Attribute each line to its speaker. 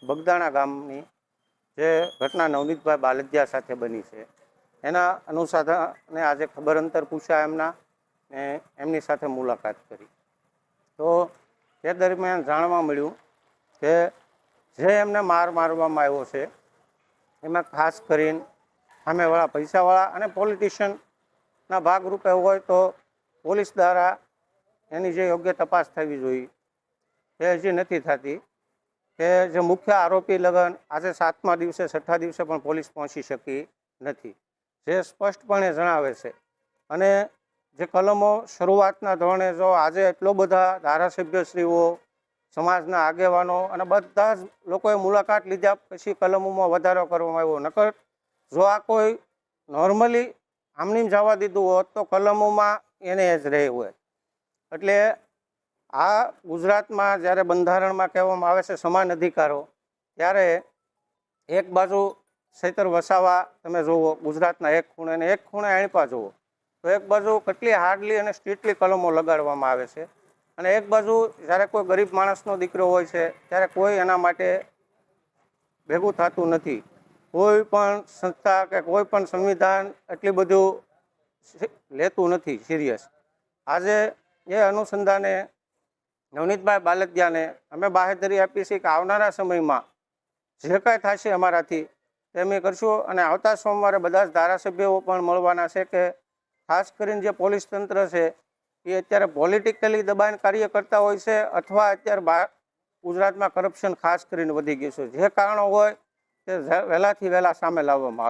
Speaker 1: બગદાણા ગામની જે ઘટના નવનીતભાઈ બાલદિયા સાથે બની છે એના અનુસંધાને આજે ખબર અંતર પૂછ્યા એમના ને એમની સાથે મુલાકાત કરી તો તે દરમિયાન જાણવા મળ્યું કે જે એમને મારવામાં આવ્યો છે એમાં ખાસ કરીને સામેવાળા પૈસાવાળા અને પોલિટિશિયનના ભાગરૂપે હોય તો પોલીસ દ્વારા એની જે યોગ્ય તપાસ થવી જોઈએ એ હજી નથી થતી કે જે મુખ્ય આરોપી લગન આજે 7મા દિવસે 6ઠા દિવસે પણ પોલીસ પહોંચી શકી નથી, જે સ્પષ્ટપણે જણાવે છે. અને જે કલમો શરૂઆતના ધોરણે જો આજે એટલો બધા ધારાસભ્યશ્રીઓ, સમાજના આગેવાનો અને બધા જ લોકોએ મુલાકાત લીધા પછી કલમોમાં વધારો કરવામાં આવ્યો. નકર જો આ કોઈ નોર્મલી આમની જવા દીધું હોત તો કલમોમાં એને જ રહે હોય. એટલે આ ગુજરાતમાં જ્યારે બંધારણમાં કહેવામાં આવે છે સમાન અધિકારો, ત્યારે એક બાજુ સૈતર વસાવા તમે જુઓ ગુજરાતના એક ખૂણે ને એક ખૂણે એણપા જુઓ તો એક બાજુ કેટલી હાર્ડલી અને સ્ટ્રિક્ટલી કલમો લગાડવામાં આવે છે અને એક બાજુ જ્યારે કોઈ ગરીબ માણસનો દીકરો હોય છે ત્યારે કોઈ એના માટે ભેગું થતું નથી. કોઈ પણ સંસ્થા કે કોઈ પણ સંવિધાન એટલી બધું લેતું નથી સિરિયસ. આજે એ અનુસંધાને નવનીતભાઈ બાલદિયાને અમે બાહેધરી આપી છે કે આવનારા સમયમાં જે કાંઈ થશે અમારાથી તે અમે કરશું. અને આવતા સોમવારે બધા જ ધારાસભ્યો પણ મળવાના છે કે ખાસ કરીને જે પોલીસ તંત્ર છે એ અત્યારે પોલિટિકલી દબાણ કાર્ય કરતા હોય છે અથવા અત્યારે ગુજરાતમાં કરપ્શન ખાસ કરીને વધી ગયું છે. જે કારણો હોય તે વહેલાથી વહેલા સામે લાવવામાં આવે.